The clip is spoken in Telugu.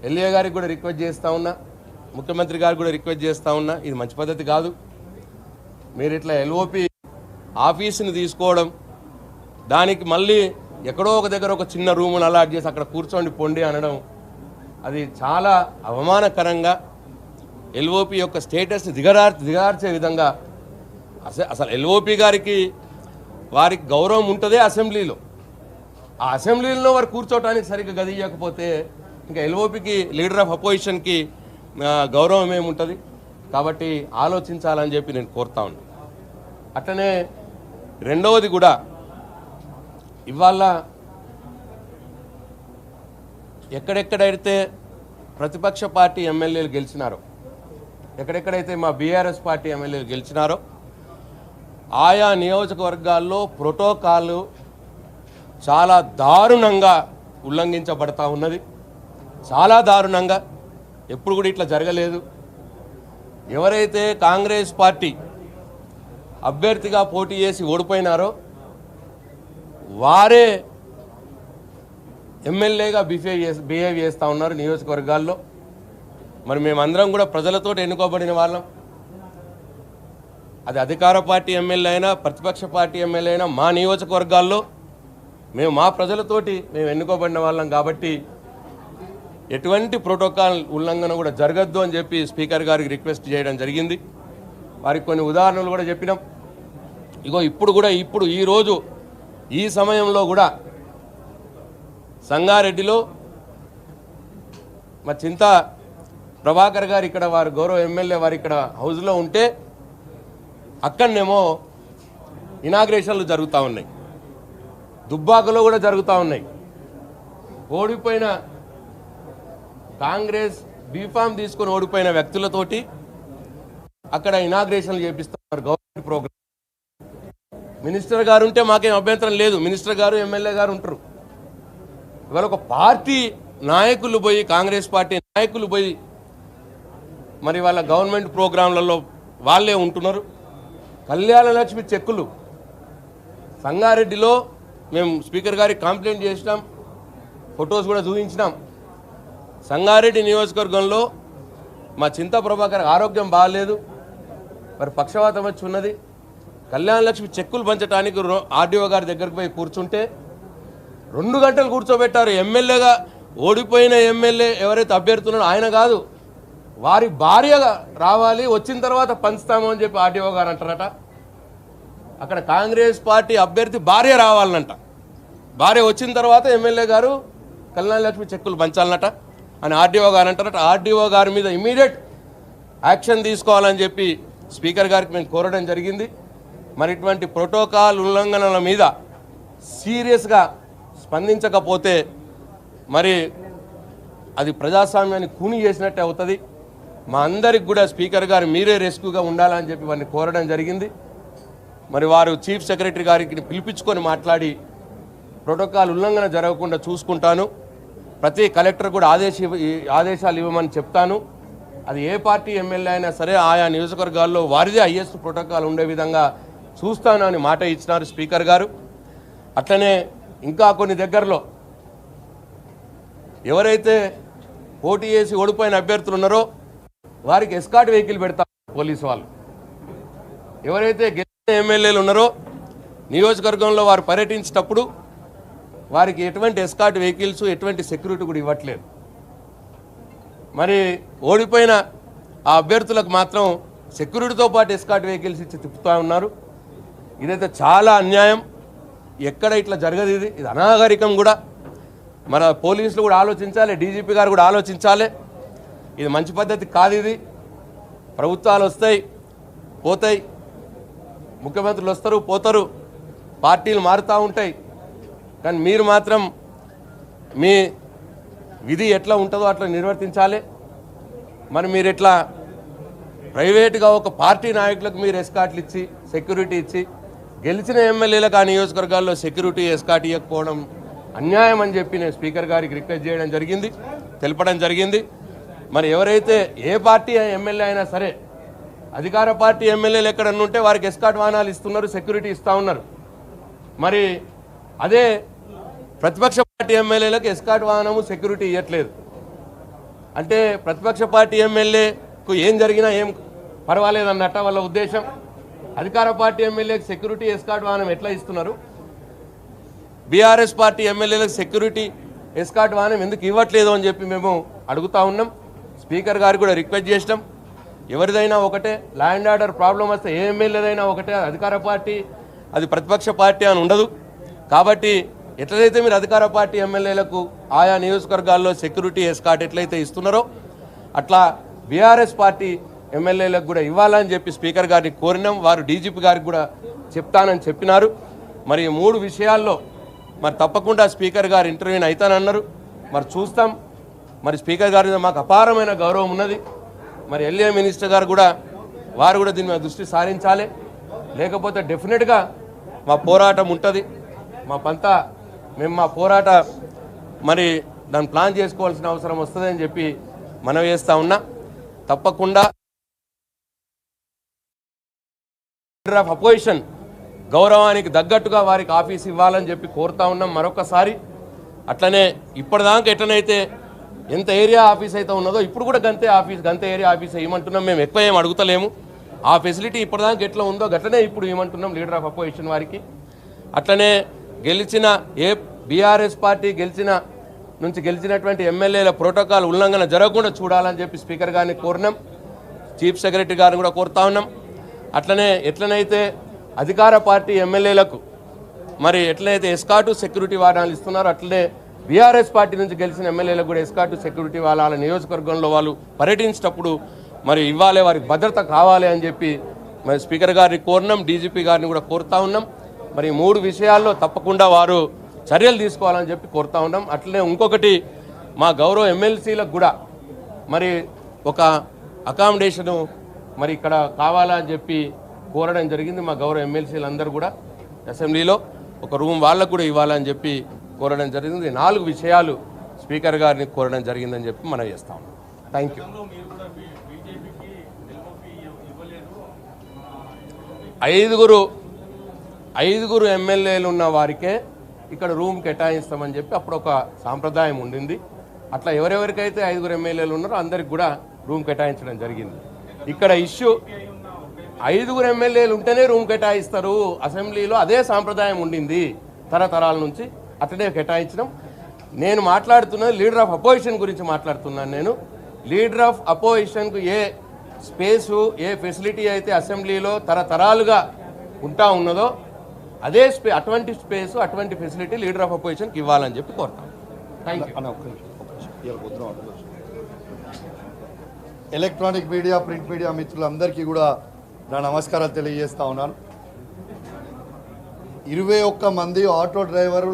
ఎల్ఏ గారికి కూడా రిక్వెస్ట్ చేస్తూ ఉన్నా, ముఖ్యమంత్రి గారికి కూడా రిక్వెస్ట్ చేస్తూ ఉన్నా, ఇది మంచి పద్ధతి కాదు. మీరు ఇట్లా ఎల్ఓపి ఆఫీసుని తీసుకోవడం, దానికి మళ్ళీ ఎక్కడో ఒక దగ్గర ఒక చిన్న రూమును అలాట్ చేసి అక్కడ కూర్చోండి పొండి అనడం, అది చాలా అవమానకరంగా ఎల్ఓపి యొక్క స్టేటస్ని దిగజార్చే విధంగా. అసలు ఎల్ఓపి గారికి వారికి గౌరవం ఉంటుందే అసెంబ్లీలో. ఆ అసెంబ్లీలో వారు కూర్చోవడానికి సరిగ్గా గది ఇవ్వకపోతే ఇంకా ఎల్ఓపికి, లీడర్ ఆఫ్ అపోజిషన్కి గౌరవం ఏముంటుంది? కాబట్టి ఆలోచించాలని చెప్పి నేను కోరుతా ఉన్నాను. అట్లనే రెండవది కూడా, ఇవాళ ఎక్కడెక్కడైతే ప్రతిపక్ష పార్టీ ఎమ్మెల్యేలు గెలిచినారో, ఎక్కడెక్కడైతే మా బీఆర్ఎస్ పార్టీ ఎమ్మెల్యేలు గెలిచినారో, ఆయా నియోజకవర్గాల్లో ప్రోటోకాల్ చాలా దారుణంగా ఉల్లంఘించబడతా ఉన్నది. చాలా దారుణంగా, ఎప్పుడు కూడా ఇట్లా జరగలేదు. ఎవరైతే కాంగ్రెస్ పార్టీ అభ్యర్థిగా పోటీ చేసి ఓడిపోయినారో వారే ఎమ్మెల్యేగా బిహేవ్ చేస్తూ ఉన్నారు నియోజకవర్గాల్లో. మరి మేమందరం కూడా ప్రజలతో ఎన్నుకోబడిన వాళ్ళం. అది అధికార పార్టీ ఎమ్మెల్యే అయినా, ప్రతిపక్ష పార్టీ ఎమ్మెల్యే అయినా, మా నియోజకవర్గాల్లో మేము మా ప్రజలతోటి మేము ఎన్నుకోబడిన వాళ్ళం. కాబట్టి ఎటువంటి ప్రోటోకాల్ ఉల్లంఘన కూడా జరగద్దు అని చెప్పి స్పీకర్ గారికి రిక్వెస్ట్ చేయడం జరిగింది. వారికి కొన్ని ఉదాహరణలు కూడా చెప్పినాం. ఇప్పుడు ఈరోజు ఈ సమయంలో కూడా సంగారెడ్డిలో మా చింతా ప్రభాకర్ గారు ఇక్కడ, వారు గౌరవ ఎమ్మెల్యే వారు ఇక్కడ హౌస్లో ఉంటే అక్కడనేమో ఇనాగ్రేషన్లు జరుగుతూ ఉన్నాయి. దుబ్బాకలో కూడా జరుగుతూ ఉన్నాయి. ఓడిపోయిన కాంగ్రెస్ బీఫామ్ తీసుకొని ఓడిపోయిన వ్యక్తులతోటి అక్కడ ఇనాగ్రేషన్లు చేపిస్తున్నారు గవర్నమెంట్ ప్రోగ్రామ్. మినిస్టర్ గారు ఉంటే మాకేం అభ్యంతరం లేదు, మినిస్టర్ గారు ఎమ్మెల్యే గారు ఉంటారు. ఇవాళ ఒక పార్టీ నాయకులు పోయి, కాంగ్రెస్ పార్టీ నాయకులు పోయి మరి వాళ్ళ గవర్నమెంట్ ప్రోగ్రాంలలో వాళ్ళే ఉంటున్నారు. కళ్యాణ లక్ష్మి చెక్కులు సంగారెడ్డిలో మేము స్పీకర్ గారికి కంప్లైంట్ చేసినాం, ఫొటోస్ కూడా చూపించినాం. సంగారెడ్డి నియోజకవర్గంలో మా చింతా ప్రభాకర్ ఆరోగ్యం బాగాలేదు, మరి పక్షవాతం వచ్చి ఉన్నది. కళ్యాణ లక్ష్మి చెక్కులు పంచడానికి ఆర్డీఓ గారి దగ్గరికి పోయి కూర్చుంటే 2 గంటలు కూర్చోబెట్టారు. ఎమ్మెల్యేగా ఓడిపోయిన ఎమ్మెల్యే ఎవరైతే అభ్యర్థున్నారో ఆయన కాదు, వారి భార్య రావాలి, వచ్చిన తర్వాత పంచుతాము అని చెప్పి ఆర్డీఓ గారు అంటారట. అక్కడ కాంగ్రెస్ పార్టీ అభ్యర్థి భార్య రావాలనంట, భార్య వచ్చిన తర్వాత ఎమ్మెల్యే గారు కళ్యాణ లక్ష్మి చెక్కులు పంచాలన్నట అని ఆర్డీఓ గారు అంటారట. ఆర్డీఓ గారి మీద ఇమీడియట్ యాక్షన్ తీసుకోవాలని చెప్పి స్పీకర్ గారికి మేము కోరడం జరిగింది. మరి ఇటువంటి ప్రోటోకాల్ ఉల్లంఘనల మీద సీరియస్గా స్పందించకపోతే మరి అది ప్రజాస్వామ్యాన్ని కూని చేసినట్టే అవుతుంది. మా అందరికి కూడా స్పీకర్ గారు మీరే రెస్క్యూగా ఉండాలని చెప్పి వారిని కోరడం జరిగింది. మరి వారు చీఫ్ సెక్రటరీ గారికి పిలిపించుకొని మాట్లాడి ప్రోటోకాల్ ఉల్లంఘన జరగకుండా చూసుకుంటాను. ప్రతి కలెక్టర్ కూడా ఆదేశాలు ఇవ్వమని చెప్తాను. అది ఏ పార్టీ ఎమ్మెల్యే అయినా సరే ఆయా నియోజకవర్గాల్లో వారిదే హైయెస్ట్ ప్రోటోకాల్ ఉండే విధంగా చూస్తాను అని మాట ఇచ్చినారు స్పీకర్ గారు. అట్లనే ఇంకా కొన్ని దగ్గరలో ఎవరైతే పోటీ చేసి ఓడిపోయిన అభ్యర్థులు ఉన్నారో వారికి ఎస్కాట్ వెహికల్ పెడతారు పోలీసు వాళ్ళు. ఎవరైతే గెలిచిన ఎమ్మెల్యేలు ఉన్నారో నియోజకవర్గంలో వారు పర్యటించేటప్పుడు వారికి ఎటువంటి ఎస్కాట్ వెహికల్స్, ఎటువంటి సెక్యూరిటీ కూడా ఇవ్వట్లేదు. మరి ఓడిపోయిన ఆ అభ్యర్థులకు మాత్రం సెక్యూరిటీతో పాటు ఎస్కాట్ వెహికల్స్ ఇచ్చి తిప్పుతూ ఉన్నారు. ఇదైతే చాలా అన్యాయం. ఎక్కడ ఇట్లా జరగదు, ఇది అనాగరికం కూడా. మన పోలీసులు కూడా ఆలోచించాలి, డీజీపీ గారు కూడా ఆలోచించాలి. ఇది మంచి పద్ధతి కాదు. ఇది ప్రభుత్వాలు వస్తాయి పోతాయి, ముఖ్యమంత్రులు వస్తారు పోతారు, పార్టీలు మారుతూ ఉంటాయి. కానీ మీరు మాత్రం మీ విధి ఎట్లా ఉంటుందో అట్లా నిర్వర్తించాలి. మరి మీరు ఎట్లా ప్రైవేటుగా ఒక పార్టీ నాయకులకు మీరు ఎస్కాట్లు ఇచ్చి, సెక్యూరిటీ ఇచ్చి, గెలిచిన ఎమ్మెల్యేలకు ఆ నియోజకవర్గాల్లో సెక్యూరిటీ ఎస్కాట్ ఇవ్వకపోవడం అన్యాయం అని చెప్పి నేను స్పీకర్ గారికి రిక్వెస్ట్ చేయడం జరిగింది, తెలపడం జరిగింది. మరి ఎవరైతే ఏ పార్టీ ఎమ్మెల్యే అయినా సరే, అధికార పార్టీ ఎమ్మెల్యేలు ఎక్కడన్నా ఉంటే వారికి ఎస్కాట్ వాహనాలు ఇస్తున్నారు, సెక్యూరిటీ ఇస్తూ ఉన్నారు. మరి అదే ప్రతిపక్ష పార్టీ ఎమ్మెల్యేలకు ఎస్కాట్ వాహనము, సెక్యూరిటీ ఇవ్వట్లేదు. అంటే ప్రతిపక్ష పార్టీ ఎమ్మెల్యేకు ఏం జరిగినా ఏం పర్వాలేదన్నట్ట వాళ్ళ ఉద్దేశం. అధికార పార్టీ ఎమ్మెల్యేకి సెక్యూరిటీ ఎస్కార్ట్ వాహనం ఎట్లా ఇస్తున్నారు? బీఆర్ఎస్ పార్టీ ఎమ్మెల్యేలకు సెక్యూరిటీ ఎస్కార్ట్ వాహనం ఎందుకు ఇవ్వట్లేదు అని చెప్పి మేము అడుగుతా ఉన్నాం. స్పీకర్ గారికి కూడా రిక్వెస్ట్ చేసినాం. ఎవరిదైనా ఒకటే, ల్యాండ్ ఆర్డర్ ప్రాబ్లం వస్తే ఏ ఎమ్మెల్యేదైనా ఒకటే, అధికార పార్టీ అది ప్రతిపక్ష పార్టీ అని ఉండదు. కాబట్టి ఎట్లయితే మీరు అధికార పార్టీ ఎమ్మెల్యేలకు ఆయా నియోజకవర్గాల్లో సెక్యూరిటీ ఎస్కార్ట్ ఎట్లయితే ఇస్తున్నారో అట్లా బీఆర్ఎస్ పార్టీ ఎమ్మెల్యేలకు కూడా ఇవ్వాలని చెప్పి స్పీకర్ గారిని కోరినాం. వారు డీజీపీ గారికి కూడా చెప్తానని చెప్పినారు. మరి 3 విషయాల్లో మరి తప్పకుండా స్పీకర్ గారు ఇంటర్వ్యూని అవుతానన్నారు. మరి చూస్తాం. మరి స్పీకర్ గారి మీద మాకు అపారమైన గౌరవం ఉన్నది. మరి ఎల్ఏ మినిస్టర్ గారు కూడా వారు కూడా దీని మీద దృష్టి సారించాలి. లేకపోతే డెఫినెట్గా మా పోరాటం ఉంటుంది. మా పంతా మేము మా పోరాట మరి దాన్ని ప్లాన్ చేసుకోవాల్సిన అవసరం వస్తుందని చెప్పి మనవి చేస్తూ ఉన్నా. తప్పకుండా లీడర్ ఆఫ్ అపోజిషన్ గౌరవానికి తగ్గట్టుగా వారికి ఆఫీస్ ఇవ్వాలని చెప్పి కోరుతా ఉన్నాం మరొకసారి. అట్లనే ఇప్పటిదాకా ఎట్లనైతే ఎంత ఏరియా ఆఫీస్ అయితే ఉన్నదో ఇప్పుడు కూడా గంతే ఏరియా ఆఫీస్ ఇవ్వమంటున్నాం. మేము ఎక్కువ ఏం అడుగుతలేము. ఆ ఫెసిలిటీ ఇప్పటిదాకా ఎట్లా ఉందో గట్లనే ఇప్పుడు ఇవ్వమంటున్నాం లీడర్ ఆఫ్ అపోజిషన్ వారికి. అట్లనే గెలిచిన బీఆర్ఎస్ పార్టీ గెలిచినటువంటి ఎమ్మెల్యేల ప్రోటోకాల్ ఉల్లంఘన జరగకుండా చూడాలని చెప్పి స్పీకర్ గారిని కోరినాం. చీఫ్ సెక్రటరీ గారిని కూడా కోరుతా ఉన్నాం. అట్లనే ఎట్లనైతే అధికార పార్టీ ఎమ్మెల్యేలకు మరి ఎట్లయితే ఎస్కార్టు సెక్యూరిటీ వాహనాలు ఇస్తున్నారో అట్లనే బీఆర్ఎస్ పార్టీ నుంచి గెలిచిన ఎమ్మెల్యేలకు కూడా ఎస్కార్టు సెక్యూరిటీ వాళ్ళ నియోజకవర్గంలో వాళ్ళు పర్యటించేటప్పుడు మరి ఇవ్వాలి, వారికి భద్రత కావాలి అని చెప్పి మరి స్పీకర్ గారిని కోరినాం. డీజీపీ గారిని కూడా కోరుతా ఉన్నాం. మరి 3 విషయాల్లో తప్పకుండా వారు చర్యలు తీసుకోవాలని చెప్పి కోరుతా ఉన్నాం. అట్లనే ఇంకొకటి మా గౌరవ ఎమ్మెల్సీలకు కూడా మరి ఒక అకామిడేషను మరి ఇక్కడ కావాలని చెప్పి కోరడం జరిగింది. మా గౌరవ ఎమ్మెల్సీలు అందరూ కూడా అసెంబ్లీలో ఒక రూమ్ వాళ్ళకు కూడా ఇవ్వాలని చెప్పి కోరడం జరిగింది. 4 విషయాలు స్పీకర్ గారిని కోరడం జరిగిందని చెప్పి మనం చేస్తాం. Thank you. 5 ఎమ్మెల్యేలు ఉన్న వారికే ఇక్కడ రూమ్ కేటాయిస్తామని చెప్పి అప్పుడు ఒక సాంప్రదాయం ఉండింది. అట్లా ఎవరెవరికైతే 5 ఎమ్మెల్యేలు ఉన్నారో అందరికి కూడా రూమ్ కేటాయించడం జరిగింది. ఇక్కడ ఇష్యూ 5 ఎమ్మెల్యేలు ఉంటేనే రూమ్ కేటాయిస్తారు. అసెంబ్లీలో అదే సాంప్రదాయం ఉండింది తరతరాల నుంచి, అట్లనే కేటాయించడం. నేను మాట్లాడుతున్నది లీడర్ ఆఫ్ అపోజిషన్ గురించి మాట్లాడుతున్నాను. నేను లీడర్ ఆఫ్ అపోజిషన్కు ఏ స్పేసు ఏ ఫెసిలిటీ అయితే అసెంబ్లీలో తరతరాలుగా ఉంటా ఉన్నదో అదే అటువంటి స్పేసు అటువంటి ఫెసిలిటీ లీడర్ ఆఫ్ అపోజిషన్కి ఇవ్వాలని చెప్పి కోరుతాం. Thank you. Electronic media, print media మిత్రులందరికీ కూడా నా నమస్కారాలు తెలియజేస్తా ఉన్నాను. 21 మంది ఆటో డ్రైవర్లు